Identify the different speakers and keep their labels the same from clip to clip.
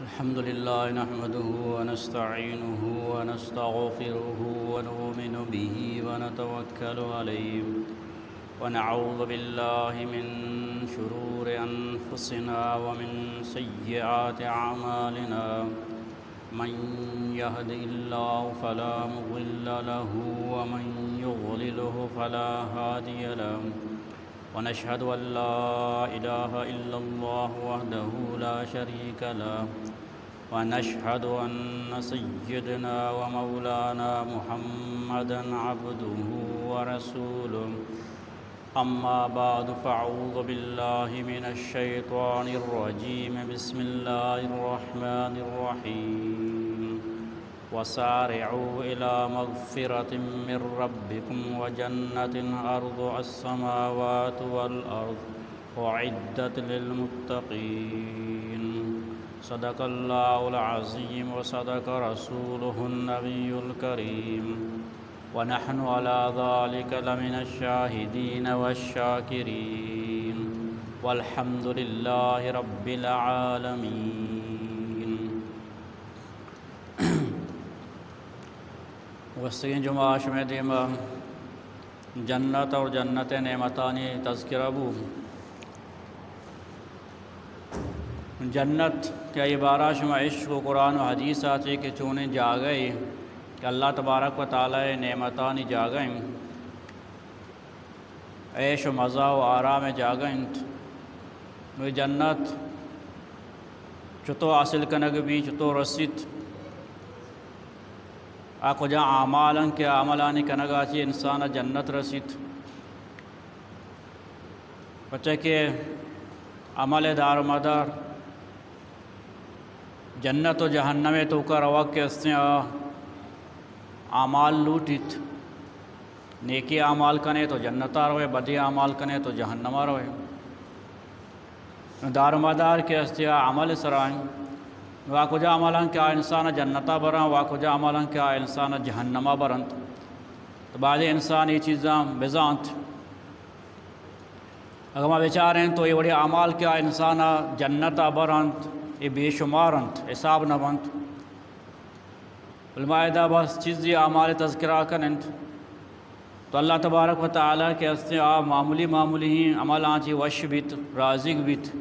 Speaker 1: الحمد لله نحمده ونستعينه ونستغفره ونؤمن به ونتوكل عليه ونعوذ بالله من شرور أنفسنا ومن سيئات أعمالنا من يهد الله فلا مضل له ومن يضلله فلا هادي له ونشهد أن لا إله إلا الله وحده لا شريك له ونشهد أن سيدنا ومولانا محمدًا عبده ورسوله أما بعد فأعوذ بالله من الشيطان الرجيم بسم الله الرحمن الرحيم وسارعوا إلى مغفرة من ربكم وجنة عرضها السماوات والأرض أعدت للمتقين صدق الله العظيم وصدق رسوله النبي الكريم ونحن على ذلك لمن الشاهدين والشاكرين والحمد لله رب العالمين. وسطین جمعہ شمع دیمہ جنت اور جنت نعمتانی تذکرہ بو جنت کیا عبارہ شمع عشق و قرآن و حدیث آتے کہ چونے جا گئے کہ اللہ تبارک و تعالی نعمتانی جا گئیں عیش و مزہ و آرام جا گئیں وہ جنت چطو حاصل کنگ بھی چطو رسید آکو جا اعمالن کے عملانی کنگا چی انسان جنت رسید بچے کہ عمل دار مدار جنت و جہنم تو کا رواق کے اس نے اعمال لوٹیت نیکی اعمال کنے تو جنت روے بدی اعمال کنے تو جہنم روے دار مدار کے اس نے عمل سرائیں واکو جا عملان کیا انسان جنتا بران واکو جا عملان کیا انسان جہنمہ برانت تو بعد انسان یہ چیزاں بزانت اگر ہم بیچاریں تو یہ بڑی عمال کیا انسان جنتا برانت یہ بے شمارنت حساب نہ بنت المائدہ بس چیزی اعمال تذکرہ کنند تو اللہ تبارک و تعالیٰ کے اس نے معمولی ہی عمل آنچی وش بیت رازق بیت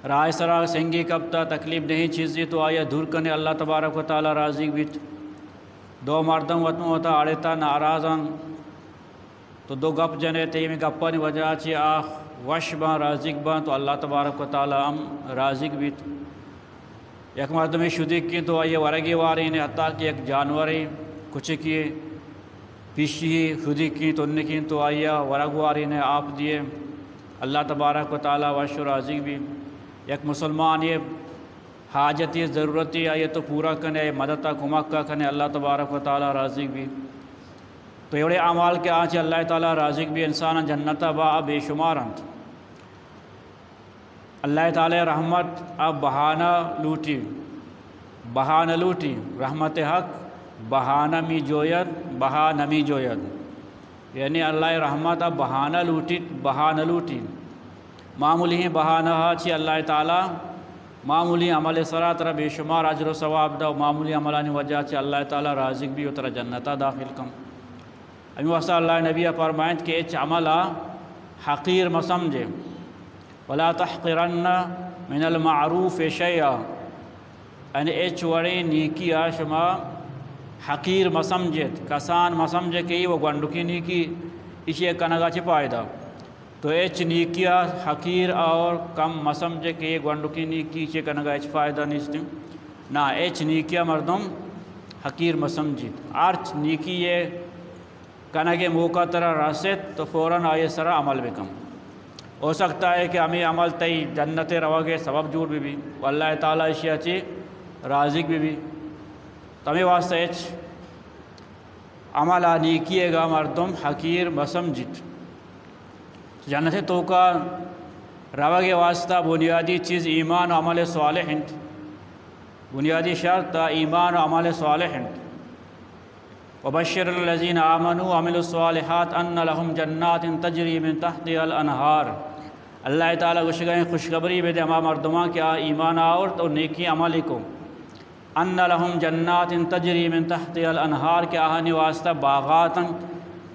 Speaker 1: رائے سرا سنگی کبتا تکلیف نہیں چیزی تو آیا دور کنے اللہ تبارک و تعالیٰ رازق بیت دو مردم وطن ہوتا آڑیتا ناراضاں تو دو گپ جنے تیمی گپانی وجہ چی وش بان رازق بان تو اللہ تبارک و تعالیٰ رازق بیت یک مردمی شدی کی تو آئیے ورگی واری نے حتیٰ کہ ایک جانوری کچھ کی پیشی شدی کی تو انہیں کی تو آئیے ورگ واری نے آپ دیے اللہ تبارک و تعالیٰ وش و رازق بھی یک مسلمان یہ حاجتی ضرورتی آئیے تو پورا کنے مددہ کمکہ کنے اللہ تبارک و تعالیٰ رازق بھی تو یہ بڑے اعمال کے آنچہ اللہ تعالیٰ رازق بھی انسان جنتا با بے شمارند اللہ تعالیٰ رحمت اب بہانہ لوٹی رحمت حق بہانہ می جوید یعنی اللہ رحمت اب بہانہ لوٹی معمولی ہی بہانہ چی اللہ تعالیٰ معمولی عمل سرا ترہ بے شمار اجر و ثواب دا معمولی عملانی وجہ چی اللہ تعالیٰ رازق بھی اترہ جنتا داخل کم امی وصل اللہ نبی فرمائند کہ اچ عملہ حقیر مسمجھے ولا تحقرن من المعروف شیئا یعنی اچ وڑی نیکی شما حقیر مسمجھت کسان مسمجھے کہ وہ گنڈکی نیکی اسی کنگا چی پائدہ تو اچ نیکیا حقیر اور کم مسمجھے کہ یہ گنڈکی نیکی اسی کنگا اچ فائدہ نہیں نا اچ نیکیا مردم حقیر مسمجھت آرچ نیکی یہ کنگے موقع طرح رسد تو فوراً آئے سرا عمل بکم ہو سکتا ہے کہ ہمیں عمل تی جنت رواگے سبب جوڑ بھی واللہ تعالیٰ اشیاء چی رازق بھی تمہیں واسطہ اچ عمل نیکیے گا مردم حقیر مسمجھت جنت تو کا رواگے واسطہ بنیادی چیز ایمان و عمل صالح ہند بنیادی شرط تا ایمان و عمل صالح ہند وبشر الذین آمنوا وعملوا الصالحات ان لهم جنات تجری من تحتها الانہار اللہ تعالیٰ گوشگائیں خوشخبری بے دے اما مردمان کہ ایمان آورت اور نیکی عملی کو ان لہم جنات تجری من تحت الانہار کہ آہانی واسطہ باغاتاں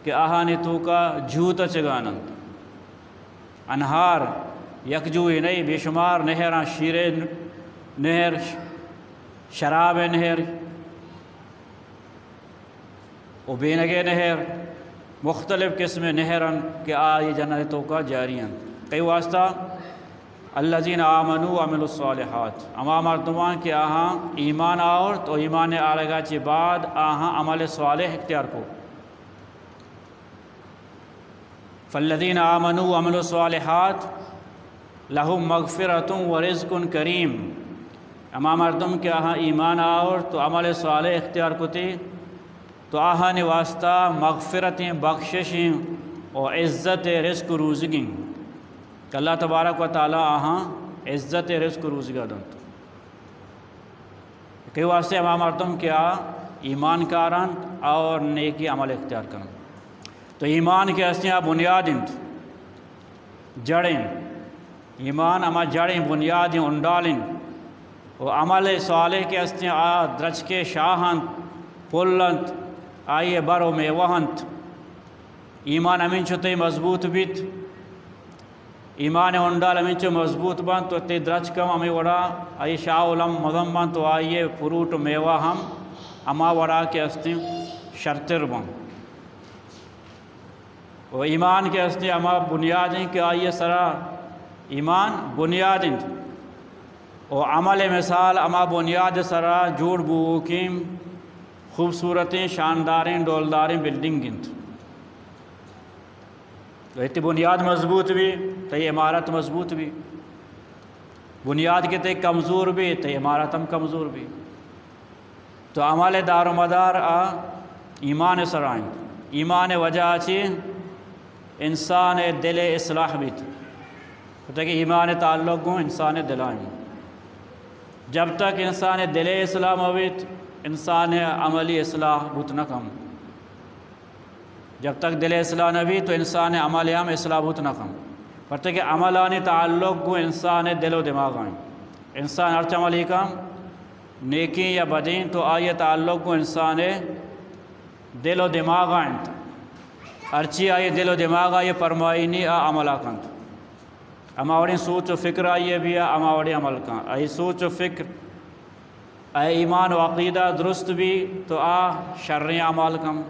Speaker 1: کہ آہانی تو کا جھوتا چگانند انہار یکجوئی نہیں بے شمار نہراں شیرے نہر شراب نہر و بینگے نہر مختلف قسم نہرن کہ آئی جنتوں کا جاریاں کئی واسطہ الذین آمنوا وعملوا الصالحات اما مردمان کہ آہاں ایمان آورت اور ایمان آرگا چی بعد آہاں عمل صالح اختیار کو فالذین آمنوا وعملوا الصالحات لہم مغفرۃ ورزق کریم اما مردم کہ آہاں ایمان آورت تو عمل صالح اختیار کو تی تو آہاں واسطہ مغفرتیں بخششیں اور عزت رزق روزگیں کہ اللہ تبارک و تعالیٰ آہاں عزت رزق روزگا دنت کئی واسطے اما مردم کیا ایمان کاران اور نیکی عمل اختیار کرن تو ایمان کے ہستیاں بنیاد جڑیں ایمان اما جڑیں بنیادیں انڈالیں و عمل صالح کے ہستیاں درج کے شاہنت پلنت آئیے برو میں وہنت ایمان امین چھتے مضبوط بیت ایمان انڈال امین چھو مضبوط بند تو تی درج کم امی وڑا آئی شاہ علم مضم بند تو آئیے فروٹ میوہ ہم اما وڑا کے ہستیاں شرطر بند و ایمان کے ہستیاں اما بنیادیں کہ آئیے سرا ایمان بنیادیں و عمل مثال اما بنیاد سرا جوڑ بوکیم خوبصورتیں شانداریں ڈولداریں بلڈنگیں تو اتنی بنیاد مضبوط بھی تو یہ عمارت مضبوط بھی بنیاد کے تے کمزور بھی تو عمارت ہم کمزور بھی تو عمل دار و مدار ایمان سرائیں ایمان وجہ چی انسان دل اصلاح بھی تو کہ ایمان تعلق گوں انسان دلائیں جب تک انسان دل اصلاح مویت انسان عملی اصلاح بہت نہ کم جب تک دل اصلاح نہ بھی تو انسان عمل ہم اصلاح بہت نہ کم پرتے کہ عملانی تعلق کو انسان دل و دماغ آئیں انسان ہر عملی کم نیکی یا بدین تو آئیے تعلق کو انسان دل و دماغ آئیں ارچی آئیے دل و دماغ آئیے پرمائنی عمل آکند اما وڑی سوچ و فکر آئیے بھی اما وڑی عمل کن آئی سوچ و فکر اے ایمان و عقیدہ درست بھی تو شرعی عمل کم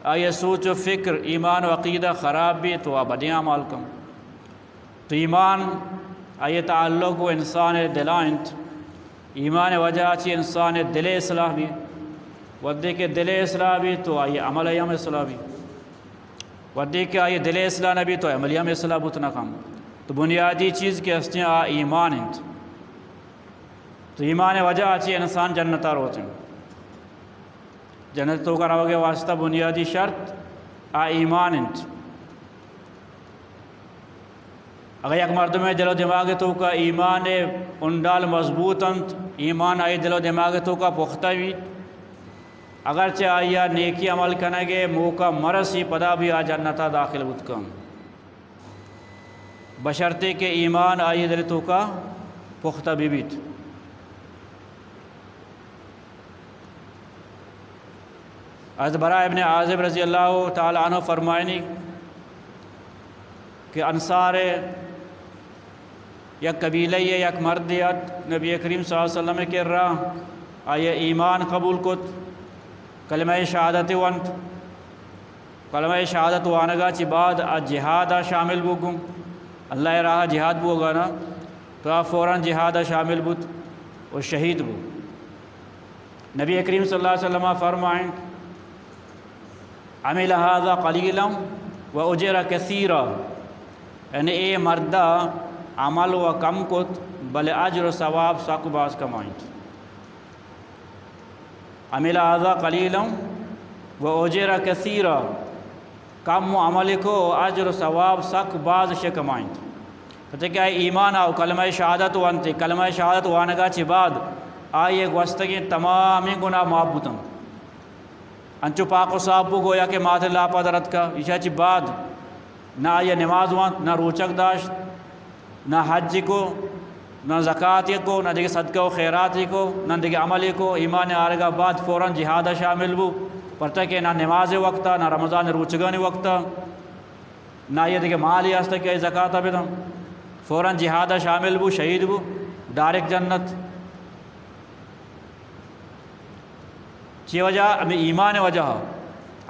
Speaker 1: آئیے سوچ و فکر ایمان و عقیدہ خراب بھی تو بدی عمل کم تو ایمان آئیے تعلق و انسان دلائنت ایمان وجہ چی انسان دل اصلاح بھی ودی کے دل اصلاح بھی تو آئیے عمل یم اصلاح بھی ودی کے آئیے دل اصلاح نہ بھی تو عمل یم اصلاح بتنا کم تو بنیادی چیز کے ہستیاں ایمان انت تو ایمان وجہ اچھی انسان جنتار ہوتے ہیں جنتوں کا رہو گے واسطہ بنیادی شرط ایمان انت اگر یک مرد میں دل و دماغ تو کا ایمان انڈال مضبوط انت ایمان آئی دل و دماغ تو کا پختہ بھی اگرچہ آئیا نیکی عمل کرنے گے موقع مرسی پدا بھی جنتا داخل بود کم بشرطے کہ ایمان آئی دل تو کا پختہ بھی بیت حضرت براء ابن عازب رضی اللہ تعالیٰ عنہ فرمائنی کہ انصار یک قبیلہ یک مردیت نبی کریم صلی اللہ علیہ وسلم کے راہ آئیے ایمان قبول کت کلمہ شہادت وانت کلمہ شہادت وانگا چی بعد جہادہ شامل بگوں اللہ راہ جہاد بو گا نا تو فوراً جہادہ شامل بود اور شہید بو نبی کریم صلی اللہ علیہ وسلم فرمائیں عمل هذا قلیلا و اجر کثیرا یعنی اے مردہ عمل و کم کت بل اجر و ثواب ساکو باز کمائیں عمل هذا قلیلا و اجر کثیرا کم و عمل کو اجر و ثواب ساکو باز سے کمائیں کہتے کہ ایمان آو کلمہ شہادت وانتے کلمہ شہادت وانگا چی بعد آئیے گوستگی تمامی گناہ معاف بتن انچو پاک و صاحب بو گویا کہ ماتھ لاپا درد کا ایشا چی بعد نہ آئیے نماز وانت نہ روچک داشت نہ حج کو نہ زکوٰۃ کو نہ دیکھے صدقہ و خیرات کو نہ دیکھے عمل کو ایمان آرگا بعد فوراً جہاد شامل بو پرتا کہ نہ نماز وقتا نہ رمضان روچگان وقتا نہ یہ دیکھے مالی ہستا کہ زکوٰۃ بدم فوراً جہاد شامل بو شہید بو ڈائریکٹ جنت چی وجہ ہمیں ایمان وجہ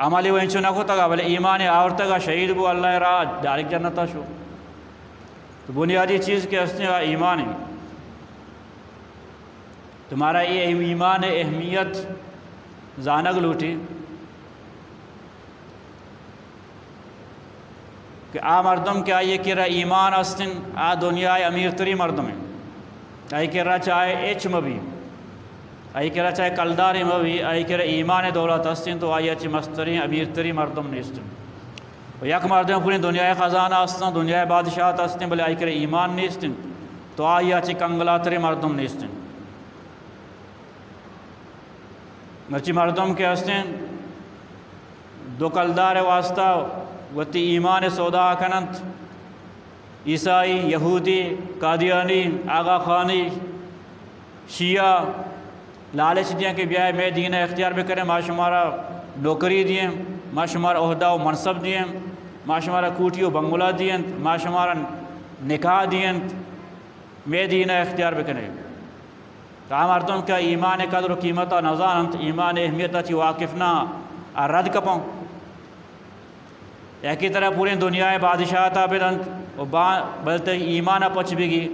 Speaker 1: عملی و انچو نکو تگا بلے ایمان آورتا گا شہید بو اللہ را ڈائریکٹ جنتا شو تو بنیادی چیز کے ہستے ہیں ایمان ہے تمہارا یہ ایمان اہمیت زانگ لوٹی کہ آ مردم کیا یہ کہ رہا ایمان استن آ دنیا امیر تری مردم ہے آئی کہ رہا چاہے ایچ مبی آئی کہ رہا چاہے کلداری مبی آئی کہ رہا ایمان دولت استن تو آئی اچھی مستری امیر تری مردم نیستن یک مردم پوری دنیا خزانہ استن دنیا بادشاہت استن بلے آئی کہ رہا ایمان نیستن تو آئی اچھی کنگلاتری مردم نیستن مرچی مردم کے استن دو کلدار واسطہ وتی ایمان سودا کنند عیسائی یہودی قادیانی آغا خانی شیعہ لالچ دیں کہ بیائے میں دین اختیار بھی کریں ما شمارا نوکری دیں ما شمارا عہدہ و منصب دیں ما شمارا کوٹی و بنگلہ دیں ما شمارا نکاح دیں میں دین اختیار بھی کریں تو مردم کا ایمان قدر و قیمتہ نظانت ایمان اہمیتہ چی واقفنا رد کپاؤں ایکی طرح پوری دنیا بادشاہتا بدنت و بلتے ایمانہ پچ بگی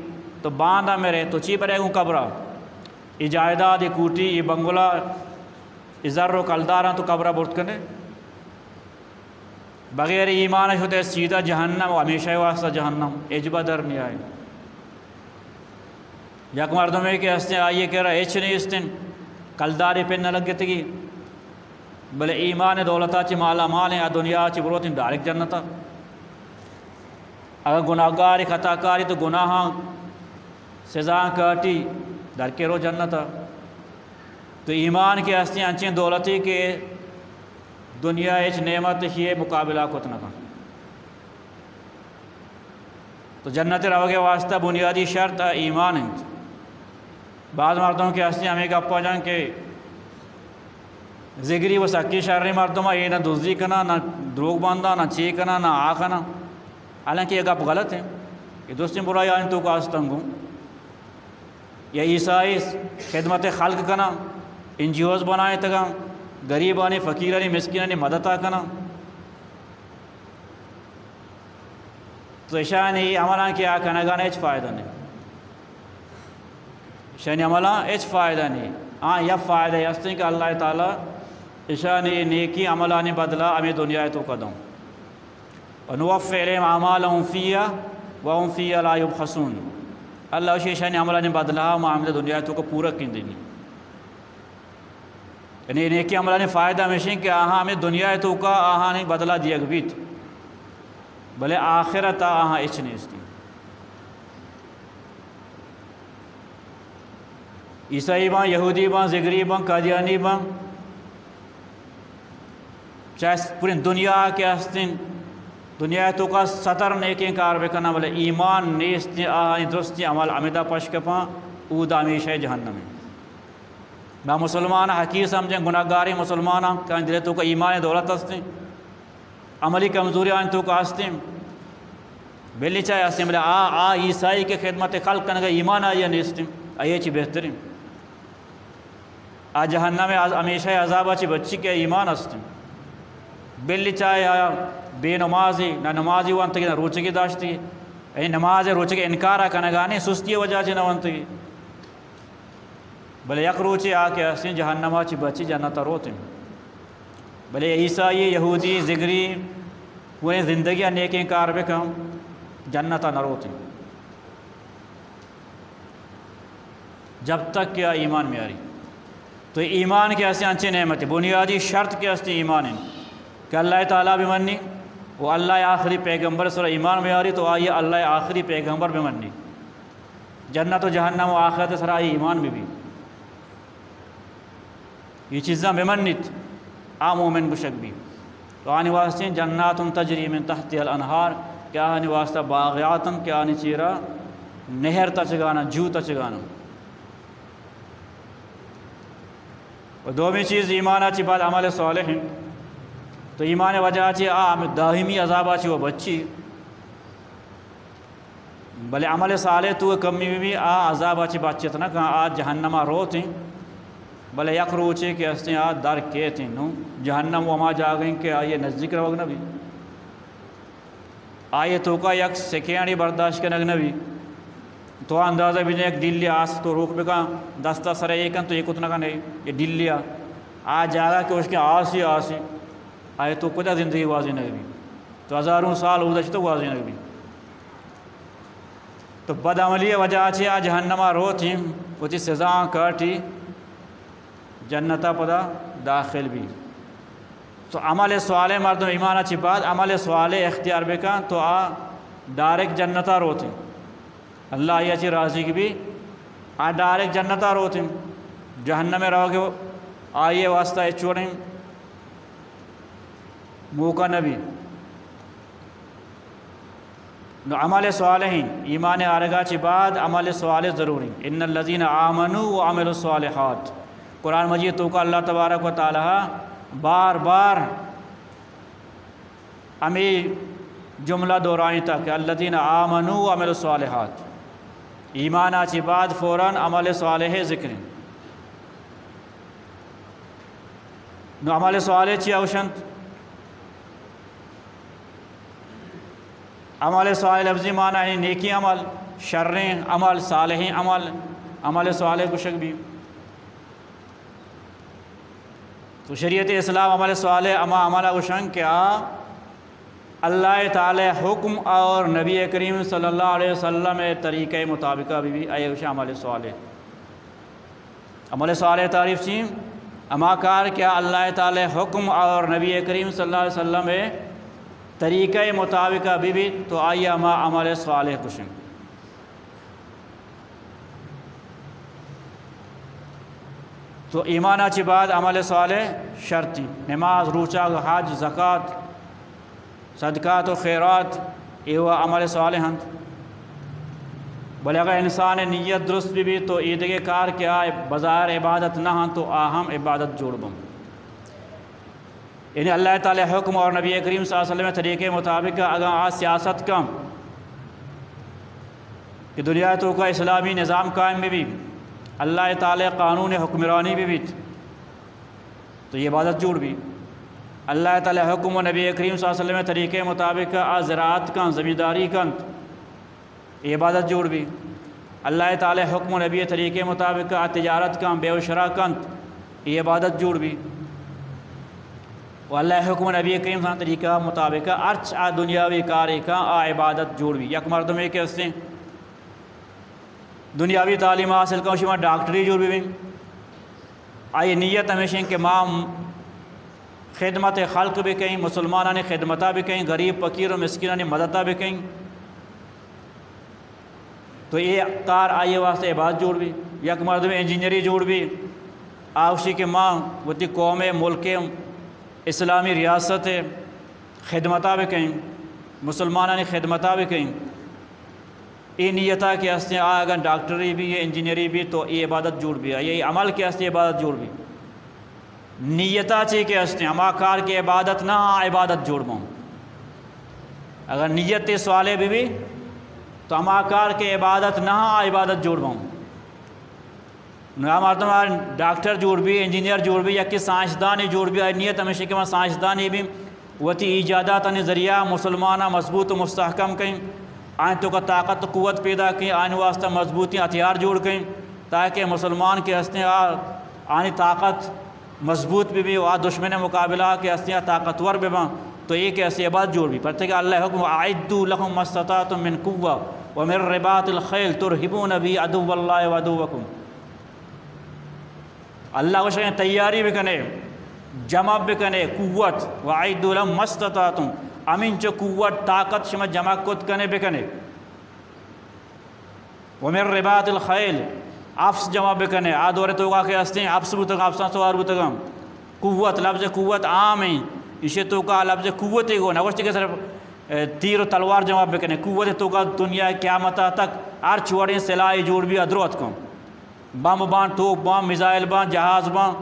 Speaker 1: تو باندھا میرے تو چی پر ایگوں قبرہ ای جائیداد ای کوٹی ای بنگلہ ای ذر و کلداراں تو قبرہ برت کرنے بغیر ایمان ہوتے سیدھا جہنم و ہمیشہ واسطہ جہنم اجبہ در نہیں آئے یک مردمے کے ہستے آئیے کہہ رہا ایچ نہیں استن کلداری پہ نہ لگ گئی بلے ایمان دولتا چی مالا مال ہیں دنیا چی بروتیں ڈائریکٹ جنتا اگر گناہگاری خطاکاری تو گناہاں سزا کاٹی در کے رو جنتا تو ایمان کی ہستی انچیں دولتی کے دنیا ایچ نعمت ہی مقابلہ کو تنکا تو جنت روگے واسطہ بنیادی شرط ایمان ہے بعض مردوں کی ہستی ہمیں گپا جان کہ زگری و سکی شرری مردمہ یہ نہ دزدی کنا نہ دروغ باندھا نہ چی کنا نہ آ کنا حالانکہ یہ گپ غلط ہے یہ دوستی برائی آئین تو کاستنگوں یا عیسائی خدمت خلق کنا ان جیوز بنائے تگا غریبانی فقیرانی مسکینانی مددہ کنا تو اشانی عملان کیا کنگانا ایچ فائدہ نہیں اشانی عملان ایچ فائدہ نہیں یا فائدہ ہے کہ اللہ تعالیٰ اشانی نیکی عملانی بدلا ہمیں دنیا تو قدم ونوفی علیہم اعمالہم فیہا وہم فیہا لا یبخسون اللہ اسی اشانی عملانی بدلا معاملہ دنیا تو کو پورا کن دینی یعنی نیکی عملانی فائدہ ہمیشہ کہ آہاں ہمیں دنیا تو کا آہاں نہیں بدلا دیا گبیت بلے آخرت آہاں اچھ نہیں استی عیسائی بان یہودی بان زگری بان قادیانی بان چاہے پوری دنیا کے ہستیں دنیا تو کا سطر نیکیں کار بکنا بلے ایمان نیستیں آہانی درستی عمل عمدہ پشکپاں او دامیشہ جہنم ہے با مسلمان حقیر سمجھیں گناہگاری مسلمان کہیں دلے تو کا ایمان دولت ہستیں عملی کمزوری آئین تو کا ہستیں بلی چاہے ہستیں بلے عیسائی کے خدمت خلق کرنے کا ایمان آئیے نیستیں آئیے چی بہترین جہنم ہمیشہ عذاب چی بچی کے ایمان ہستیں بلی چاہے بے نمازی نہ نمازی وانتگی نہ روچگی داشتی یعنی نماز روچگی انکارہ کنگانی سستی وجہ چی نہ وانتگی بلے یک روچی آکے ہستیں جہنم چی بچی جنتا روتیں بلے عیسائی یہودی زگری وہ زندگی نیکیں کار بکم جنتا نہ روتیں جب تک کیا ایمان میں آری تو ایمان کے ہستے انچے نعمت ہے بنیادی شرط کے ہستے ایمان ہے کہ اللہ تعالیٰ بھی منی وہ اللہ آخری پیغمبر سر ایمان میں آری تو آئیے اللہ آخری پیغمبر بھی منی جنت و جہنم و آخرت سر آئی ایمان بھی یہ چیزاں بھی منیت مومن بشک بھی تو آنی واسطے جنات تجری من تحت الانہار کیا آنی واسطہ باغیاتن کیا آنی چیرہ نہر تچگانا جو تچگانا. و دومی چیز ایمان آچی بعد عمل صالح ہیں. تو ایمان وجہ آچی دائمی عذاب آچی و بچی بلے عمل صالح تو کمی بھی عذاب آچی بچت نہ کہاں آج جہنمہ روت ہیں بلے یک روچے کہ اس نے آج در کیت ہیں نو جہنم وما جاگیں کہ آئیے نزدیک روگ نبی آئیے تو کا یک سیکنڈی برداشت کے نگنبی تو اندازہ بھی ایک دل لیا آس تو روک بکا دستہ سر ایکن تو ایک اتنا کا نہیں یہ دل لیا آج جاگا کہ اس کے آسی آئے تو کجا زندگی واضح نگبی تو ہزاروں سال اوزش تو واضح نگبی. تو بد عملی وجہ آچی آج جہنمہ رو تھی وہ تھی سزا کاٹی جنتا پدا داخل بھی. تو عمل صالح مردم ایمان اچھی بات عمل صالح اختیار بکا تو ڈائریکٹ جنتا رو تھی اللہ یہ اچھی راضی کی بھی ڈائریکٹ جنتا رو تھی جہنم میں رہو گے آئیے واسطہ چوڑیں موقع نبی. عمل صالح ایمان آرگا چی بعد عمل صالح ضروری. ان الذین آمنوا وعملوا الصالحات قرآن مجید تو کا اللہ تبارک و تعالی بار بار ہمیں جملہ دورائیں تھا کہ الذین آمنوا وعملوا الصالحات ایمان آچی بعد فوراً عمل صالح ذکر. نو عمل صالح چی اوشنت عمل صالح لفظی معنی یعنی نیکی عمل شریں عمل صالح عمل صالح کشک بھی. تو شریعت اسلام عمل صالح عمل کشنگ کہ اللہ تعالی حکم اور نبی کریم صلی اللہ علیہ وسلم طریقۂ مطابقہ بھی آئے وش عمل صالح. عمل صالح تعریف چیم اما کار کیا اللہ تعالی حکم اور نبی کریم صلی اللہ علیہ وسلم طریقۂ مطابقہ بھی تو آئیے اما عمل صالح کشن. تو ایمان اچھی بعد عمل صالح شرطی نماز روچہ حج زکوٰۃ صدقات و خیرات یہ عمل صالح ہند. بلے اگر انسان نیت درست بھی تو عید کے کار کیا بظاہر عبادت نہ ہاں تو آہم عبادت جوڑ بم. یعنی اللہ تعالی حکم اور نبی کریم صلی اللہ علیہ وسلم طریقے مطابق اگر سیاست کم کہ دنیا تو کا اسلامی نظام قائم بھی اللہ تعالی قانون حکمرانی بھی تو یہ عبادت جوڑ بھی. اللہ تعالی حکم و نبی کریم صلی اللہ علیہ وسلم طریقے مطابق زراعت کن زمینداری کن یہ عبادت جوڑ بھی. اللہ تعالی حکم و نبی طریقے مطابق تجارت کن بے و شرا کن یہ عبادت جوڑ بھی. و اللہ حکم نبی کریم صلی اللہ علیہ وسلم طریقہ مطابق ارچ دنیاوی کاری کا عبادت جوڑ بھی. یک مردم ہے کہ اس نے دنیاوی تعلیم حاصل کروں شما ڈاکٹری جوڑ بھی آئی نیت ہمیشہ کہ ماں خدمت خلق بھی کہیں مسلمانہ نے خدمتہ بھی کہیں غریب فقیر و مسکینہ نے مددہ بھی کہیں تو یہ کار آئیے واسطے عبادت جوڑ بھی. یک مردم انجینئری جوڑ بھی آوشی کہ ماں وہ تی قوم ملک اسلامی ریاست خدمتہ بھی کہیں مسلمانہ نے خدمتہ بھی کہیں یہ نیتہ کے ہستے اگر ڈاکٹری بھی ہے انجینئری بھی تو یہ عبادت جوڑ بھی ہے. یہ عمل کے ہستے عبادت جوڑ بھی نیتہ چی کے ہستے اما کار کی عبادت نہ عبادت جوڑ بوں. اگر نیت سوالے بھی تو اما کار کے عبادت نہ عبادت جوڑ بوں. مردم ڈاکٹر جوڑ بھی انجینئر جوڑ بھی یا کہ سائنسدانی جوڑ بھی نیت ہمیشہ کہ سائنسدانی بھی وتی ایجادات ذریعہ مسلمانہ مضبوط و مستحکم کہیں آئیں تو کا طاقت قوت پیدا کہیں آئین واسطہ مضبوطی ہتھیار جوڑ کہیں تاکہ مسلمان کے ہستے آنی طاقت مضبوط بھی دشمن مقابلہ کے ہستے طاقتور بھی تو یہ کہ ایسی عبادت جوڑ بھی پڑھتے کہ اللہ حکم اعدوا لهم ما استطعتم من قوة ومن رباط الخیل ترہبون به عدو اللہ وعدوکم. اللہ کو شکیں تیاری بھی کنے جمع بھی کنے قوت وَعِدُّ لَهُمْ مَا اسْتَطَعْتُمْ امین چو قوت طاقت شما جمع کت کنے بھی کنے. وَمِن رِبَاطِ الْخَيْلِ افس جمع بھی کنے آدھورے تو کا کہ ہستے ہیں افس بوتگا افسان سوار بوتگا قوت لفظ قوت عام ہیں اسے تو کا لفظ قوت ہی گو نوشتی کے صرف تیر و تلوار جمع بکنے قوت تو کا دنیا قیامت تک ہر چوڑیں سلائی جوڑ بھی ادروت کم بم بان توپ بان میزائل بان جہاز بان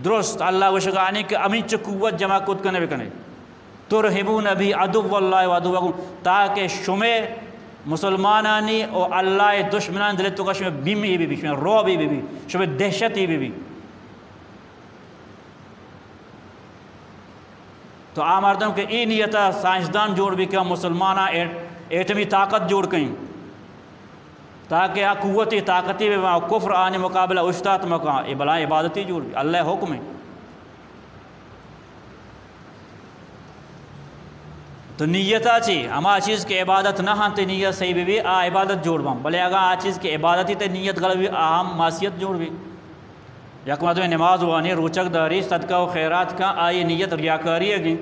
Speaker 1: درست اللہ وشگانی کہ امین چ قوت جمع کت کنے بکنے ترہبون بھی عدو اللہ و عدوکم تاکہ شمع مسلمانانی اور اللہ دشمنان دلت تو کا شمع بیمی بھی شمع روبی بھی شمع دہشتی بھی تو مردم کہ ای نیتا سائنسدان جوڑ بھی کہ مسلمانہ ایٹمی طاقت جوڑ کہیں تاکہ قوتی طاقتی بھی وہاں کفر آنے مقابلہ اشتات مکان بلائیں عبادتی جوڑ بھی اللہ حکم ہے تو نیتا چی ہما چیز کے عبادت نہ ہاں تے نیت صحیح بھی عبادت جوڑ بام بلے اگر آ چیز کی عبادتی تے نیت غلط بھی اہم معصیت جوڑ بھی یک مدد میں نماز وانی روچک داری صدقہ و خیرات کا آئی نیت ریاکاری ہے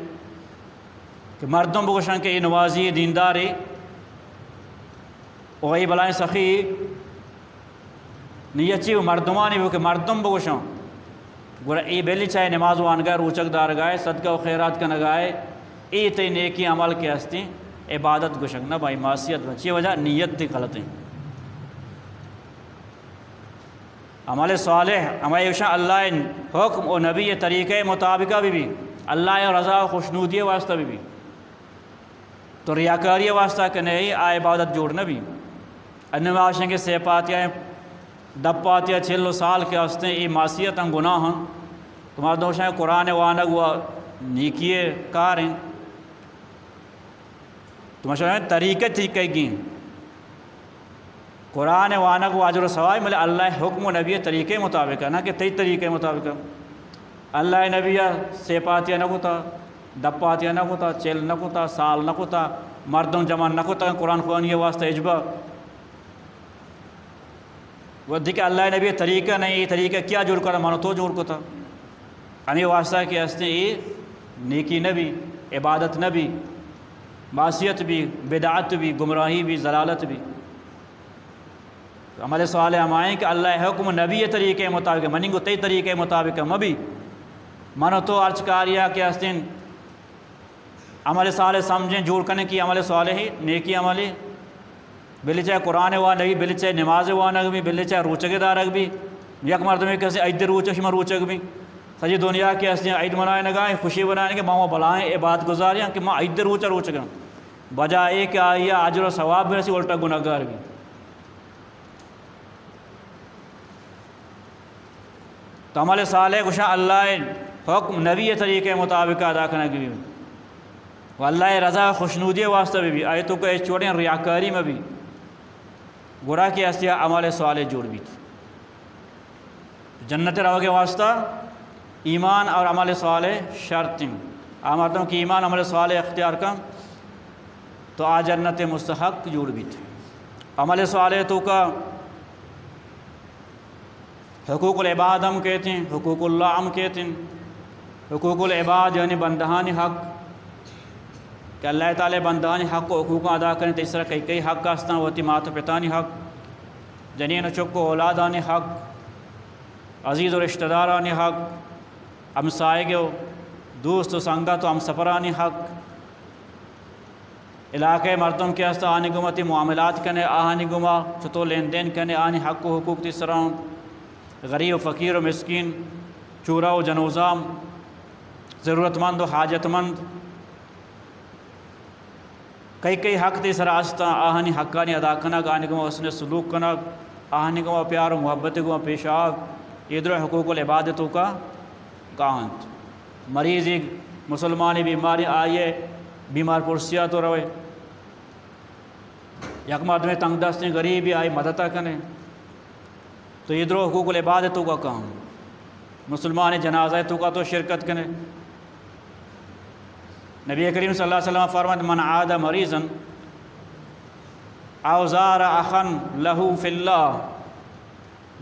Speaker 1: کہ مردم بگوشن کہ یہ نوازی دینداری وہی بلائیں سخی نیت چی و مردمانی بھی کہ مردم بگوشن گوڑا ای بیلی چاہے نماز وان گئے روچک دار گئے صدقہ و خیرات کا نگائے ای تے نیکی عمل کے ہستی عبادت گوشن نہ بھائی معصیت بچی وجہ نیت تھی غلط ہیں عمل صالح ہمارے وشاں اللہ حکم و نبی طریقے مطابقہ بھی اللہ رضا و خوشنودی واسطہ بھی تو ریاکاری واسطہ کہ نہیں عبادت جوڑنا بھی انواشیں کے سیپاتیاں دپاتیاں 6 سال کے ہستے ای معصیت ہم گناہ ہیں تمہارا دوشاں قرآن وانگ ہوا نیکیے کار ہیں تمہارا طریقے گین قرآن وانگ و اجر و ثواب ملے اللہ حکم و نبی طریقے مطابق ہے نہ کہ تی طریقے مطابق اللہ نبی سیپاتیاں نہ کوتا دپاتیاں نہ کوتا چل نہ کوتا سال نہ کوتا مردم جمع نہ کوتا قرآن خوانی کے واسطہ اجبا وہ دیکھے اللہ نبی طریقہ نہیں یہ طریقہ کیا جوڑ کر مانو تو جوڑ کوتا ہمیں واسطہ کہ ہستے یہ نیکی نبی عبادت نبی معصیت بھی بدعت بھی گمراہی بھی ضلالت بھی عمل صالح ہم آئیں کہ اللہ حکم نبی طریقے مطابق مننگو تی طریقے مطابق مبی منو تو عرض کاریا کہ ہستین عمل صالح سمجھیں جوڑ کرنے کی عمل صالح نیکی عملی بلی چاہے قرآن وہاں نبی بلی چاہے نماز وہاں نگبی بلی چاہے روچک دارک بھی یک مردمی کسی عید روچک شما روچک بھی سجی دنیا کے ہستیں عید منائے نگائیں خوشی بنائیں کہ ماں بلائیں عبادت گزاریاں کہ ماں عید روچک بجائے کہ آئیا اجر و ثواب بھی رسی الٹا گناہگار بھی تو عمل صالح گوشا اللہ حکم نبی طریقے مطابق ادا کرنے کی بھی و اللہ رضا خوشنودی واسطہ بھی آئے تو کہ چوڑیں ریاکاری میں بھی گورا کی ہستیا عمل صالح جوڑ بھی جنت رو کے واسطہ ایمان اور عمل صالح شرطیں مردوں کی ایمان عمل صالح اختیار کم تو آ جنت مستحق جوڑ بھی تھے عمل صالح تو کا حقوق العباد ہم کہتے ہیں حقوق اللہ ہم کہتے ہیں حقوق العباد یعنی بندہانی حق کہ اللہ تعالی بندہانی حق و حقوق ادا کریں تو اس طرح کئی حق کا استعمال ہوتی مات و پتانی حق جنین و چک و اولادانی حق عزیز و رشتہ دارانی حق ہمسائے گے دوست و سنگت و ہم سفرانی حق علاقے مردم کے ہستا آنی گمتی معاملات کرنے آہانی گما چھتو لین دین کرنے آنی حق و حقوق تیس طرح غریب و فقیر و مسکین چورا و جنوزام ضرورت مند و حاجت مند کئی حق تیس راستا آہنی حقانی ادا کنک آہنی گما حسن سلوک کنک آہنی گما پیار و محبت گما پیش آگ ادھر حقوق العبادتوں کا کانت مریضی مسلمانی بیماری آئیے بیمار پرسیا تو روے یک مرد میں تنگ دستیں غریبی آئی مددہ کنے تو ادھر حقوق العبادتوں کا کام مسلمان جنازہ تو کا تو شرکت کنے نبی کریم صلی اللہ علیہ وسلم فرماتے من عاد مریضا او زار اخا له فی اللہ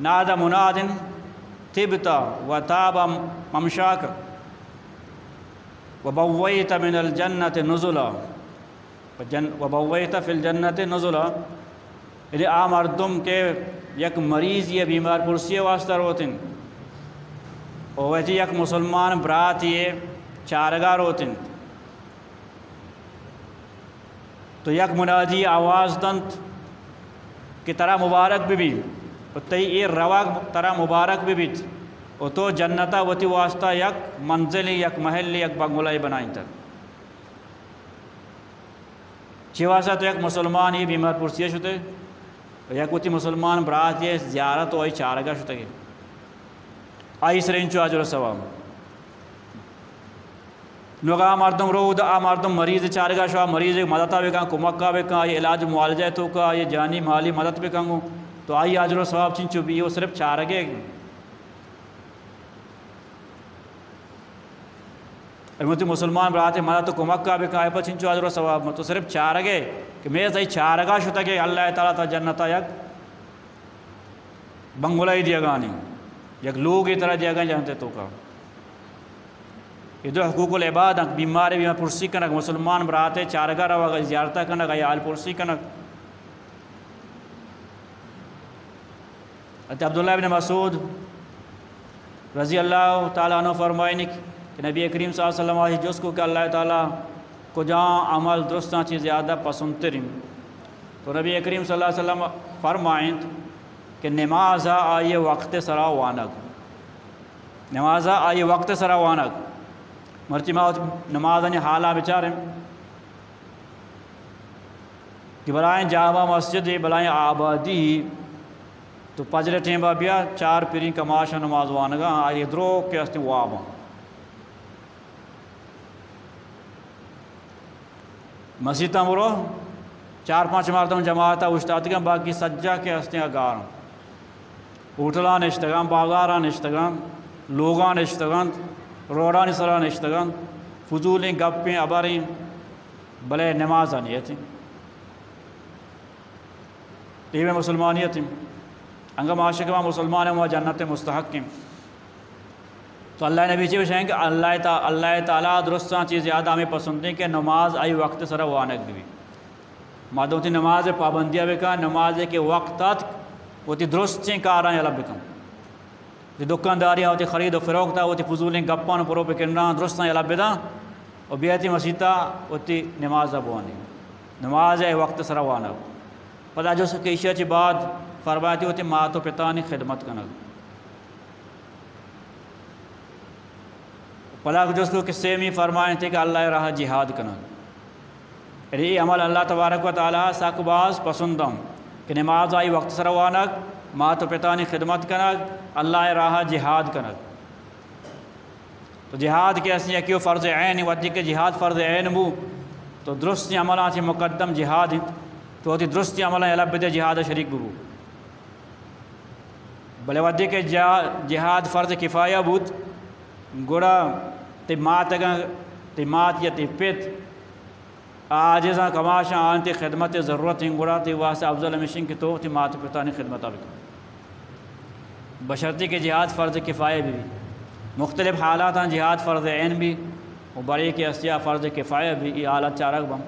Speaker 1: ناد مناد طبت وتاب ممشاک وبویت من الجنت نزلا وبویت فی الجنت نزلا یعنی مردم کے یک مریض یہ بیمار پرسی واسطہ روتن اور ویتی یک مسلمان برات یہ چارگاہ روتن تو یک منادی آواز دنت کہ ترا مبارک بھی اور تی اے رواق ترا مبارک بھی اور تو جنتا وتی واسطہ یک منزلی یک محلی یک بنگلائی بنائیں تر چی واسطہ تو یک مسلمان یہ بیمار پرسیہ شتے یک وتی مسلمان برات یہ زیارت ہوئی چارگاہ شتے گے آئی سرینچو آجر سوام نوگا مردم رو دا مردم مریض چارگاہ شوا مریض مددہ بکن کمکہ بکن یہ علاج معالجہ تو کا یہ جانی مالی مدد بکن گو تو آئی آجر و ثواب چنچو بھی وہ صرف چارگے امتی مسلمان براتے مدد تو کمکہ بکن آئی پر چنچو آجر و ثواب تو صرف چارگے کہ میں صحیح چارگاہ شتا کہ اللہ تعالیٰ تا جنتا یک بنگلائی دیا گانی یک لوگ ہی طرح دیا گانی جانتے تو کا یہ دو حقوق العباد بیمار بھی پرسی کنک مسلمان براتے چارگاہ روا زیارتہ کنک یا آل پرسی کنک عبداللہ ابن مسعود رضی اللہ تعالیٰ عنہ فرمائنی کہ نبی کریم صلی اللہ علیہ وسلم آئی جس کو کہ اللہ تعالیٰ کو جہاں عمل درستاں چیز زیادہ پسند ترین تو نبی کریم صلی اللہ علیہ وسلم فرمائیں کہ نمازہ آئیے وقت سرا وانک نمازہ آئیے وقت سرا وانک مرچی ماں نمازانی حالہ بچاریں کہ بلائیں جامع مسجد بلائیں آبادی تو پجر ٹیمبا بیا چار پیرین کماشا نماز وانگا آئی درو کے استی وابا مسجد تمرو چار پانچ مردم جماعتا اشتاتگاں باقی سجا کے استی اگار اوٹلان اشتگاں بازاران اشتگاں لوگان اشتگاں روڈان سران اشتگاں فضولیں گپیں اباریں بلے نماز آنیتیں تیوے مسلمانیتیں انگا معاشقہ مسلمان ہیں وہ جنت مستحق ہیں تو اللہ نبی چیز ہیں کہ اللہ تعالیٰ درستان چیز زیادہ ہمیں پسند ہیں کہ نماز آئی وقت سر وانک بھی مادوں تی نماز پابندیاں بکا نماز کے وقتات وہ تی درست چین کاران یلب بکا تی دکانداری ہوتی خرید و فروختا ہوتی فضولیں گپان پرو پکنران درستان یلب بدا اور بیعتی مسیطہ ہوتی نماز بوانی نماز آئی وقت سر وانک پتہ جو سکے عشاء چی بعد فرماتی ہوتی ماں تو پتانی خدمت کنگ پلا جو اس کو قصے میں فرمائیں تھے کہ اللہ راہ جہاد کنگ یہ عمل اللہ تبارک و تعالیٰ ساکباز پسندم کہ نماز آئی وقت سروانک ماں تو پتانی خدمت کنگ اللہ راہ جہاد کنگ تو جہاد کے اصلی کیوں فرض عین ودی کہ جہاد فرض عین بو تو درستی عملان سے مقدم جہاد تو ہوتی درستی عملان علب دے جہاد شریک بو بلے ودی کہ جہاد فرض کفایہ بود گوڑا تی مات یا تی پیت آجزاں کماشاں آنتی خدمت ضرورت ہیں گوڑا تی واسطہ افضل مشن کی تو تی مات پتانی خدمت آبکا بشرطی کہ جہاد فرض کفایہ بھی مختلف حالات ہیں جہاد فرض عین بھی و بڑی کے اسیاء فرض کفایہ بھی یہ حالت چارک بم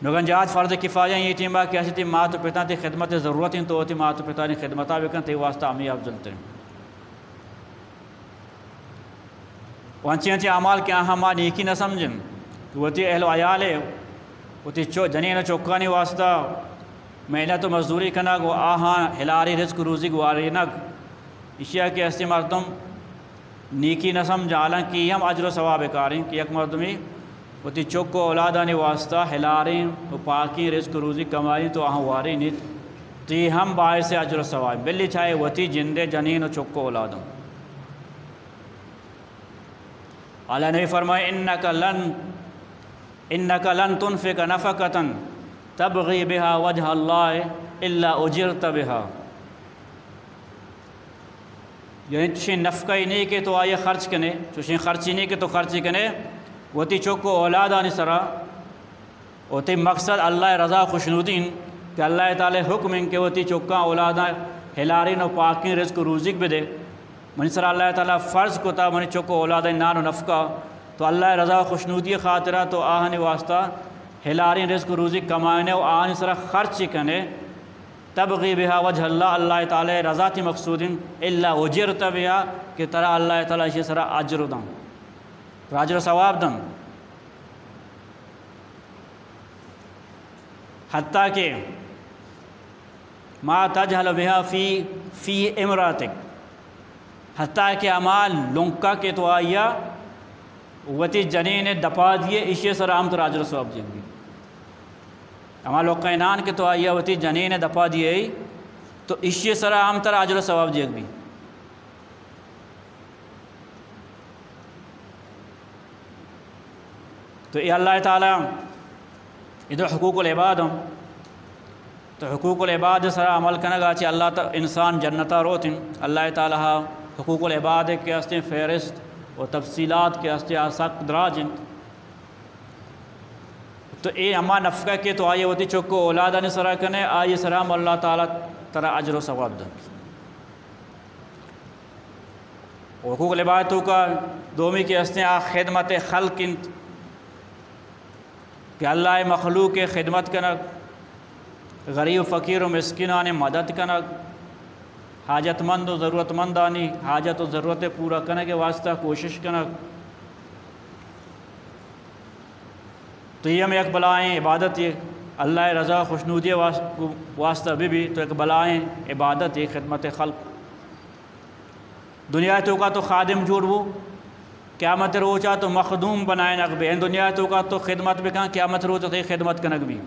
Speaker 1: نگن جہاد فرض کفایہ یہ ٹیمبا کہ ایسی تی مات پتان تی خدمت ضرورت ہیں تو تی مات پتانی خدمت آبکا تی واسطہ امی افضل ترین وانچی عمال کیا ہم نیکی نہ سمجھن وہ تی اہل و عیال ہے وہ تی جنین چوکانی واسطہ محنت و مزدوری کنگ و آہاں ہلاری رزق روزی گواری نگ اشیاء کے استی مردم نیکی نہ سمجھ عالم کی ہم اجر و ثواب کاریں کہ یک مردمی وہ تی چوک و اولادانی واسطہ ہلاری و پاکی رزق روزی کمائی تو آہاں واری نیت تی ہم باعث اجر و ثواب بلی چاہے وہ تی جندے جنین و چوک و اولادوں اللہ نبی فرمائے انکا لن تنفق نفقتا تبغی بها وجہ اللہ الا اجرت بها یعنی چوشیں نفقہ ہی نہیں کہ تو آئیے خرچ کنے چوشیں خرچی نہیں کہ تو خرچی کنے وہ تی چوکو اولادانی سرا وہ تی مقصد اللہ رضا خوشنودین کہ اللہ تعالی حکم ان کہ وہ تی چوکا اولادان ہلارین و پاکین رزق روزق بھی دے منی سر اللہ تعالیٰ فرض کو تا منی چوکو اولاد نان و نفقہ تو اللہ رضا خوشنودی خاطرہ تو آہنی واسطہ ہلارین رزق روزی کمائنے و آہنی سر خرچ کنے تبغی بہا وجہ اللہ تعالیٰ رضا تی مقصودین الا اجرت بہا کہ ترہ اللہ تعالیٰ اسی سر اجر دن اجر و ثواب دن حتیٰ کہ ما تجہل بہا فی امراتک، حتیٰ کہ اعمال لنکا کے تو آیا وتی جنین دپا دیے اشی سر عام تر اجر ثواب دیں گی. اما لوقینان کے تو آیا وتی جنین دپا دیے تو اشی سر عام تر اجر ثواب دیں گی. تو یہ اللہ تعالیٰ ادھر حقوق العباد ہوں تو حقوق العباد سر عمل کنگا چی اللہ تا انسان جنتا روتن. اللہ تعالیٰ حقوق العباد کے ہستے فہرست و تفصیلات کے ہستے سخت دراجن. تو اے اما نفقہ کے تو آئیے ہوتی چکو اولادہ نے سرا کنے آئیے سرام اللہ تعالیٰ ترا اجر و ثواب دن. حقوق العبادتوں کا دومی کے ہستے خدمت خلق کہ اللہ مخلوق کے خدمت کنک، غریب فقیر و مسکینان مدد کنک، حاجت مند و ضرورت مندانی حاجت و ضرورت پورا کرنے کے واسطہ کوشش کنک. تو یہ ہمیں ایک بلائیں عبادت یہ اللہ رضا خوشنودی واسطہ بھی تو ایک بلائیں عبادت یہ خدمت خلق. دنیا تو کا تو خادم جوڑ وہ قیامت روچا تو مخدوم بنائے نقبے. دنیا تو کا تو خدمت بھی کہاں قیامت روچا تو خدمت کنک بھی.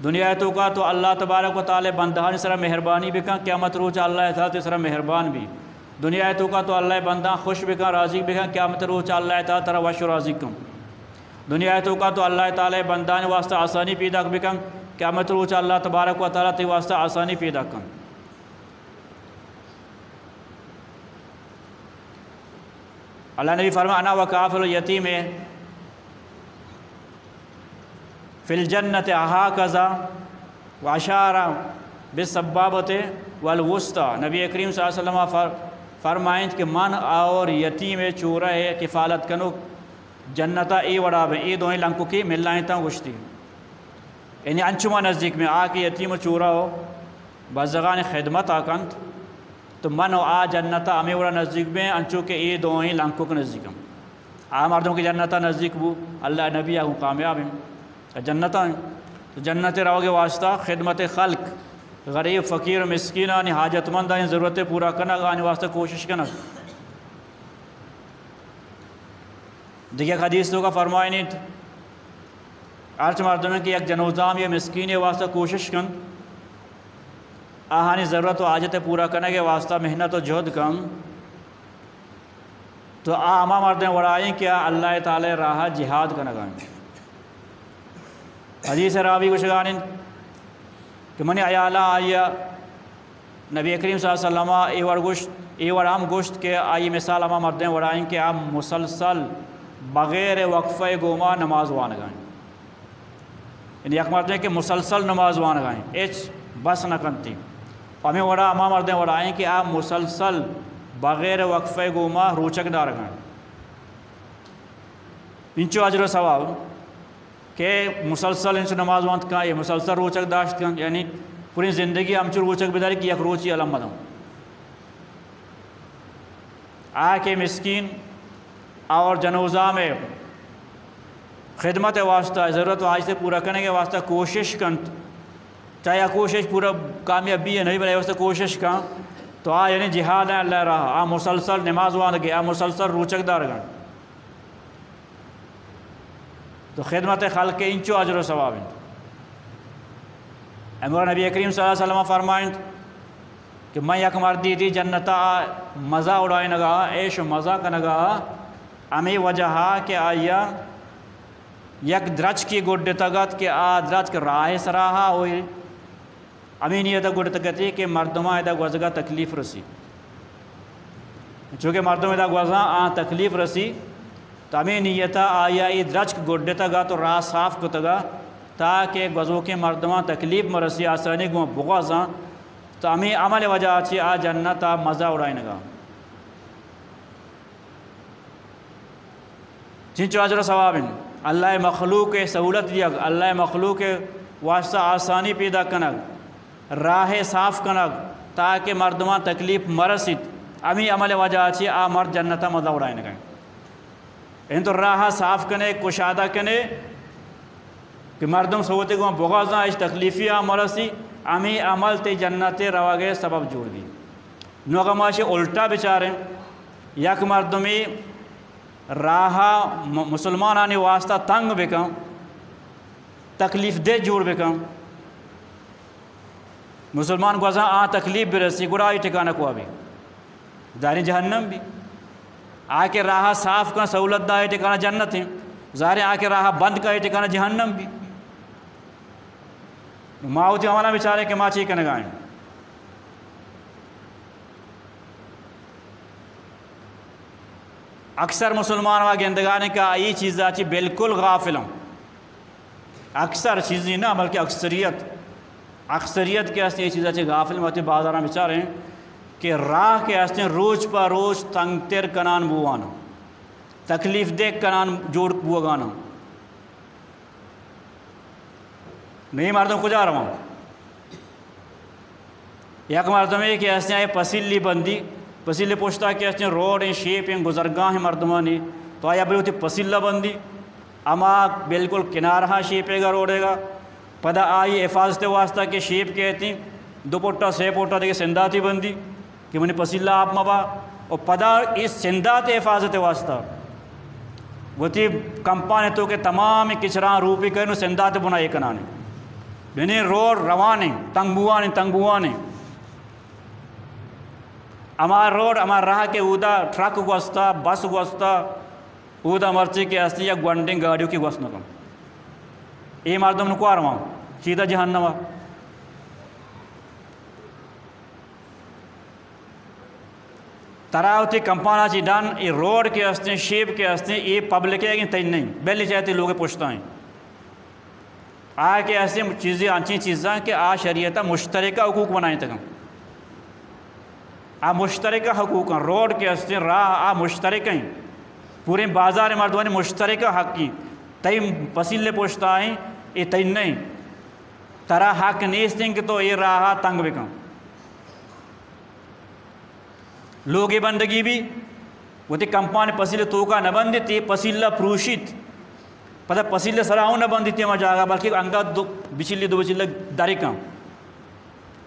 Speaker 1: دنیا تو کا تو اللہ تبارک و تعالی بندہان سرا مہربانی بھی کہاں قیامت روچا اللہ تعالی سرا مہربان بھی. دنیا تو کا تو اللہ بندہ خوش بھی کہاں راضی بھی کہاں قیامت روچا اللہ تعالی ترا وش راضی کم. دنیا تو کا تو اللہ تعالی بندان واسطہ آسانی پیدا بھی کم قیامت روچا اللہ تبارک و تعالی تی واسطہ آسانی پیدا کم. اللہ نبی فرمایا انا وکافل الیتیم فی الجنت ہاکذا واشار بالسبابۃ والوسطی. نبی کریم صلی اللہ علیہ وسلم فرمائیں کہ من اور یتیم چورہ کفالت کنو جنتا ای وڑا بے ای دوئیں لنکو کی ملائیں تا گشتی. یعنی انچما نزدیک میں آ کے یتیم چورہ ہو بزغان خدمت آکند تو من و آ جنتا ہمیں وڑا نزدیک میں انچو کے ای دوئیں لنکو کے نزدیک ہم آ مردوں کی جنتا نزدیک بو اللہ نبی آگوں کامیاب ہیں جنتا ہیں. تو جنت رہو گے واسطہ خدمت خلق غریب فقیر مسکینانی حاجت مندانی ضرورتیں پورا کرنا آنے واسطہ کوشش کرنا. دیکھیں حدیث تو کا فرمائے نہیں آرچ مردوں میں کہ ایک جنوزام یا مسکین واسطہ کوشش کن آہانی ضرورت و حاجت پورا کرنے کے واسطہ محنت و جہد کم تو آما مردیں وڑائیں کیا اللہ تعالی راہ جہاد کا نگائیں. حدیث راوی کچھ گانیں کہ منی عیالہ آئیا نبی کریم صلی اللہ علیہ وسلم ایوڑ عام گوشت کے آئی مثال آما مردیں وڑائیں کہ آپ مسلسل بغیر وقفہ گوما نماز وانگائیں. یعنی یک مردیں کہ مسلسل نماز وانگائیں ایچ بس نہ کنتی. ہمیں وڑا اما مردیں وڑائیں کہ آپ مسلسل بغیر وقفہ گوما روچک دار گائیں. انچو اجر و ثواب کہ مسلسل انچو نماز وانت کائیں مسلسل روچک داشت کائیں. یعنی پوری زندگی ہمچو روچک بداری کہ یک روچی علم بدوں آکے مسکین اور جنوزہ میں خدمت واسطہ ضرورت و حاجت پورا کرنے کے واسطہ کوشش کن چاہے کوشش پورا کامیابی ہے نہیں بلے واسطہ کوشش کن تو یعنی جہاد ہے اللہ راہ مسلسل نماز وان گے مسلسل روچک دار گن تو خدمت خلق کے انچو اجر و ثواب ہیں. امر نبی کریم صلی اللہ علیہ وسلم فرمائیں کہ میں یک مردی دی جنتا مزہ اڑائے نگا عیش و مزہ کا نگا امی وجہ کہ آیا یک درچ کی گوڑ تگت کہ آ درچ کے راہ سراہا ہوئی امی نیت گوڑ تگتی کہ مردمہ ایدہ گوزگا تکلیف رسی. چونکہ مردم ایدہ گوزگا تکلیف رسی تو امی نیتا آیا ای درچ کی گوڑ تگا تو راہ صاف کو تگا تاکہ گوزوں کے مردمہ تکلیف مرسی آسانی گو بغوزاں تو امی عمل وجہ آچی آ جنتا مزہ اڑائی نگا. چنچو اجر و ثواب ہیں اللہ مخلوق سہولت دیا اللہ مخلوق واسطہ آسانی پیدا کنگ راہ صاف کنگ تاکہ مردمہ تکلیف مرسید امی عمل وجہ آچی آ مرد جنتا مزہ اڑائی نگا. ان تو راہ صاف کنے کشادہ کنے کہ مردم سوتے گو بغضاں اس تکلیفی عمل سی امی عمل تے جنت رواگے سبب جوڑ دی نوغماشی الٹا بچاریں یک مردمی راہا مسلمانانی واسطہ تنگ بکن تکلیف دہ جوڑ بکن مسلمان گوزاں تکلیف برسی گڑائی ٹھکانہ کو بھی ظاہر جہنم بھی آ کے راہ صاف کا سہولت دا ٹھکانہ جنت ہیں ظاہر آ کے راہ بند کا ٹھکانہ جہنم بھی ماؤتی ہمارا بیچارے کہ ماں چیکن گائیں اکثر مسلمان و گندگانے کا یہ چیز آچی بالکل غافلوں اکثر چیزیں نہ بلکہ اکثریت کے ہستے یہ چیز آچی غافل ہوتی بازاراں بیچارے ہیں کہ راہ کے ہستے روز پر روز تنگ تر کنان بوانا تکلیف دیکھ کنان جوڑ بوگانا نہیں مردوں کو جا رہا ہوں یک مردم ہے کہ ہستے پسیلی بندی پسیلے پوچھتا کہ ہستے روڈ ہیں شیپ ہیں گزرگاہ ہیں مردمانی تو آیا بلی ہوتی پسیلہ بندی اما بالکل کنارہ شیپے گا روڑے گا پدا آئی حفاظت واسطہ کے شیپ کہتی دو پوٹا سے پوٹا دیکھے سنداتی بندی کہ منی پسیلہ آپ مبا اور پدا اس سندات حفاظت واسطہ وہ تھی کمپانے تو کہ تمام کچران روپی کرنو سندات بنائے کنانے یعنی روڈ روانے تنگ بوانے ہمارا روڈ ہمارا راہ کے اودا ٹرک گوستا بس گوستا اودا مرچی کے ہستی یا گونڈنگ گاڑیوں کی گوست نکم یہ مردم نکوار وہاں سیدھا جہنم تراؤتی کمپانا چی ڈان یہ روڈ کے ہستے شیپ کے ہستے یہ پبلک ہے کہ تین نہیں بیلی چاہتے لوگ پوچھتا ہیں آ کے ایسے چیزیں انچی چیزاں کہ آ شریعتہ مشترکہ حقوق بنائیں تک آ مشترکہ حقوق ہیں روڈ کے ہستے راہ آ مشترکہ ہیں پورے بازار مردوانی مشترکہ حق کی تیم پسیلے پوچھتا ہیں یہ تین نہیں ترا حق نیستیں کہ تو یہ راہ تنگ بکن لوگی بندگی بھی وہ تی کمپانی پسیلے توکا نہ بندی تی پسیلہ پروشیت پتہ پسیلے سراؤں نہ بندی تی ہمیں جاگا بلکہ انگا دو بچیلے داری کام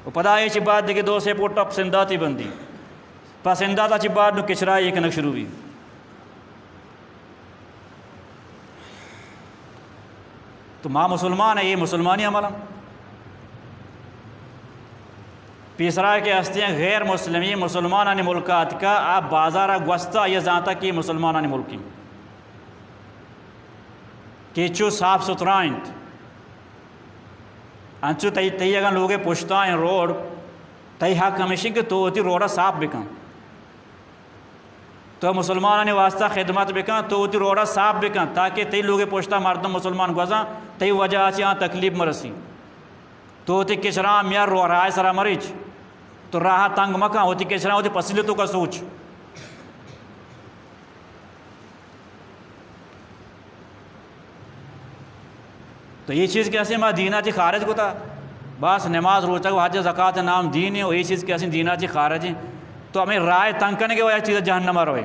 Speaker 1: وہ پتہ یہ چی بات دیکھے دو سے پوٹا پسنداتی بندی پسنداتا چی بات نو کچرائی ایک نک شروع بھی تو ماں مسلمان ہے یہ مسلمانی عمل پیسرا کے ہستے ہیں غیر مسلمی مسلمانانی ملکات کا آپ بازارہ گوستا یہ زانتا کہ مسلمانانی ملکی کہ چو صاف ستھرائیں انچو تی اگر لوگے پوچھتا ہیں روڈ تی حق ہمیشہ کہ تو ہوتی روڈا صاف بکن تو مسلمانانی واسطہ خدمت بکن تو ہوتی روڈا صاف بکن تاکہ تی لوگے پوچھتا مردم مسلمان گوزاں تی وجہ آچی ہاں تکلیف مرسی تو ہوتی کچران میار رو رائے سرا مریچ تو راہ تنگ مکان ہوتی کچران ہوتی پسیلے تو کا سوچ تو یہ چیز کیسے ماں دینہ چی خارج کو تھا بس نماز روچہ کو حج زکاة نام دین ہے اور یہ چیز کیسے دینہ چی خارج ہیں تو ہمیں رائے تنگ کرنے کے وجہ چیز جہنم روئے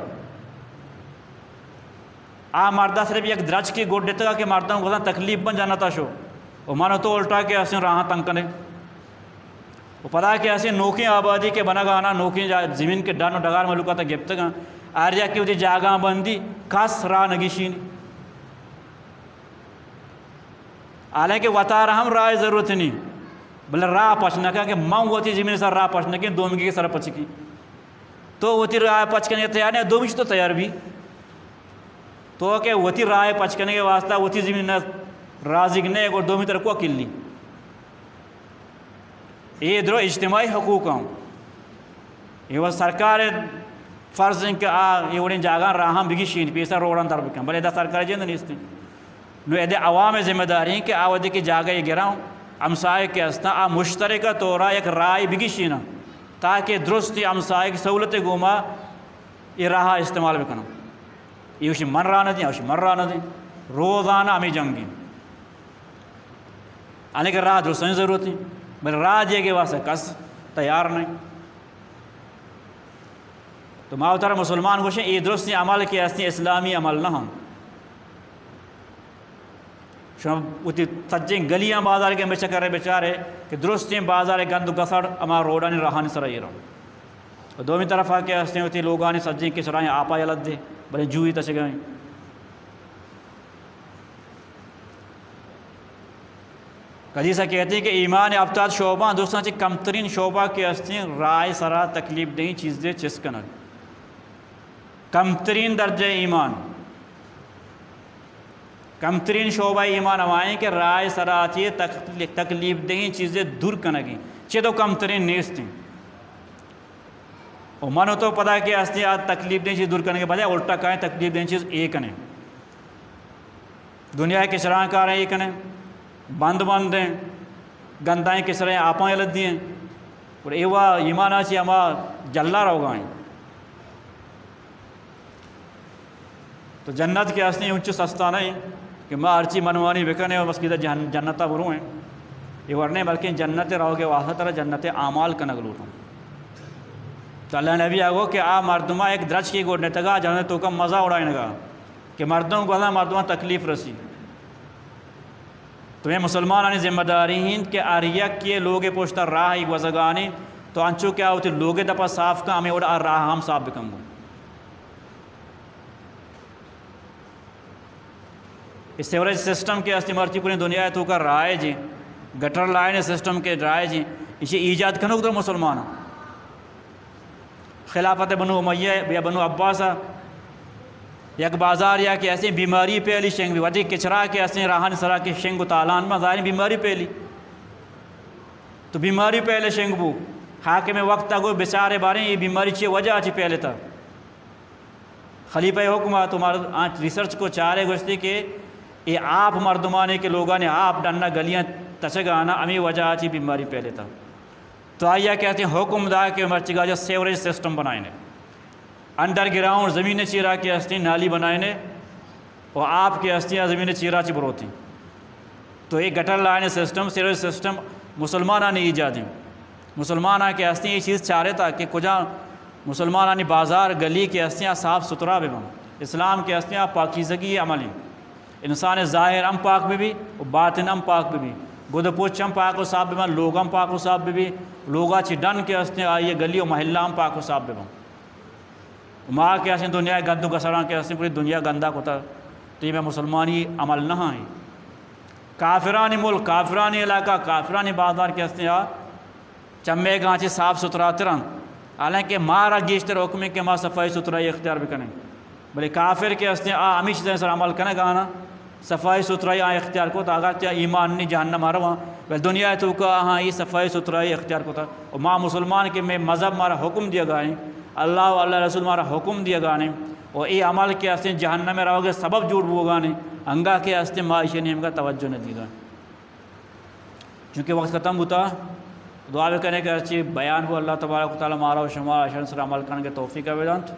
Speaker 1: مردہ صرف ایک درج کی گوڑ دیتا کہ مردہ کو تکلیف بن جانا تھا شو اور مانو تو الٹا کے ایسے راہ تنگ کرنے وہ پتا کہ ایسے نوکی آبادی کے بنا گانا نوکی زمین کے ڈان و ڈگار ملکہ تا گپتا گا آریا کی ہوتی جاگاں بندی کس راہ نگیشین حالانکہ وطار ہم راہ ضرورت نہیں بلے راہ پچنا کہ ماں ہوتی زمین سر راہ پچنا کہ دومگی کے سر پچکی تو ہوتی راہ پچکنے کے تیار نہیں دومگی تو تیار بھی تو کہ ہوتی راہ پچکنے کے واسطہ ہوتی زمین رازگنے اور دومی طرح کو اکیل لی یہ درو اجتماعی حقوق ہوں یہ وہ سرکار فرض ہیں کہ یہ وڑین جاگاں راہاں بگی شین پیسا روڑان در بکن بلے دا سرکار جیند نیستی نو ایدے عوام ذمہ داری ہیں کہ آودے کی جاگہ یہ گراؤں امسائے کے استا مشترکہ طورا ایک رائے بگی شینا تاکہ درستی امسائے کی سہولت گوما یہ راہ استعمال بکنا یہ اسی من رانا دیں اسی من رانا دیں روزانہ ہمیں جنگی آنے کہ راہ درستانی ضرورت ہے بل راہ دے کے واسطے کس تیار نہیں تو ماوتر مسلمان گوشیں یہ درستی عمل کے استی اسلامی عمل نہ ہم شما اتی سجیں گلیاں بازار کے میں چکر بیچارے کہ درستیں بازار گند گسڑ اما روڈانی راہانی سر یہ رہا دومی طرف آ کے ہستے ہوتی لوگانی سجیں کے سرائیں آپا یلد دے بلے جوئی تچ گئیں. قدیسہ کہتے ہیں کہ ایمان ابتاد شعبہ دوستان چی کم ترین شعبہ کے ہستے رائے سرا تکلیف دیں چیز دے چسکنگ کم ترین درجہ ایمان کم ترین شعبہ ایمان ہوائیں کہ رائے سراتی تکلیف دہیں چیزیں دور کنگیں چھ تو کم ترین نیستیں اور منو تو پتہ کہ ہستی آج تکلیف دیں چیز دور کرنے کے بجائے الٹا کہیں تکلیف دیں چیز ایک کنے دنیا کے شران کار ہیں ایک کنے بند بند دیں گندائیں کس طرح آپاں علت دیں اور ایوہ ایمان آچی ہما جلہ رو گائیں تو جنت کے ہستی انچو سستا نہیں کہ ماں ارچی منوانی بکنے اور مسکیدہ جنتہ برو ہیں یہ ورنے بلکہ جنت رہو گے واسطہ طرح جنت اعمال کا نگلوٹ ہوں تو اللہ نبی آگو کہ آ مردمہ ایک درج کی گوڑنے تگا جنت تو کم مزہ اڑائیں گا کہ مردوں کو اللہ مردمہ تکلیف رسی تمہیں مسلمان آنی ذمہ داری ہیں کہ آریک کے لوگے پوشتا راہ ایک وزگانی تو انچو کیا ہوتی لوگے دپا صاف کا ہمیں اڑا راہ ہم صاف بکم گو اس سیوریج سسٹم کے ہستی مرچی پوری دنیا ہے تو کا رائے جی گٹر لائن سسٹم کے رائے جی اسے ایجاد کنو تو مسلمان خلافت بنو امیہ یا بنو عباسہ یک بازار یا کہ ایسی بیماری پہلی شنگ بھی وجہ کچرا کے ایسے راہن سرا کے شنگ و تالان میں ظاہر بیماری پہلی تو بیماری پہلے شنگ بو حاکم وقت تک بیچارے بارے یہ بیماری چی وجہ آچی پہلے تھا خلیفہ حکومت تمہارا آج ریسرچ کو چارے گوشتی کہ یہ آپ مردمانے کے لوگانے آپ ڈننا گلیاں تچگانا امی وجہ آچی بیماری پہلے تھا تو آئیہ کہتے ہیں حکم دا کہ مرچگا جو سیوریج سسٹم بنائینے انڈر گراؤنڈ زمین چیرا کے ہستی نالی بنائینے اور آپ کے ہستیاں زمین چیرا چی بروتی تو یہ gutter line system sewerage system مسلمانہ ایجاد ہیں مسلمانہ کے ہستیاں یہ چیز چاہ رہے تھا کہ کجا مسلمانہ بازار گلی کے ہستیاں صاف ستھرا بھی بن اسلام کے ہستیاں پاکیزگی عملی انسان ظاہر ام پاک بھی اور باطن ام پاک بھی گود پوچھ ام پاک و صاحب بھی لوگ ام پاک و صاحب بھی لوگا چی ڈن کے ہستے آئیے گلی و محلہ ام پاک و صاحب بھی ماں کے ہستے دنیا گندوں کا سران کے ہستے پوری دنیا گندہ کو تھا تو یہ میں مسلمانی عمل نہ ہیں کافرانی ملک کافرانی علاقہ کافرانی بازار کے ہستے چمے گانچے صاف ستھرا ترن حالانکہ مارا گیشتر حکم ہے کہ ماں صفائی ستھرائی اختیار بھی کریں بلے کافر کے ہستے ہمیشہ چیزیں سر عمل کرنے گانا صفائی ستھرائی اختیار کو تھا اگر کیا ایمان نہیں جہنم مارا وہاں بل دنیا تو کا ہاں یہ صفائی ستھرائی اختیار کو تھا اور ماں مسلمان کے میں مذہب مارا حکم دیا گائیں اللہ و اللہ رسول مارا حکم دیا گانے اور یہ عمل کے ہستے جہنم میں رہو گے سبب جوڑ وہ گانے انگا کے ہستے معاشی نے ہم کا توجہ نہیں دی گا چونکہ وقت ختم ہوتا دعا بھی کرنے کے اچھی بیان وہ اللہ تبارک و تعالیٰ مارا و شمار اشن سر عمل کرنے کے توفیق ویدانت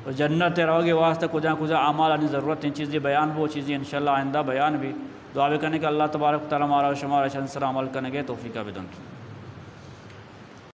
Speaker 1: اور جنت رہو گے واسطہ کجا کجا اعمال آنی ضرورت ہیں چیزیں بیان وہ چیزیں انشاءاللہ آئندہ بیان بھی دعا بھی کرنے کے اللہ تبارک و تعالیٰ مارا و شمار اشن سر عمل کرنے کے توفیق ویدانت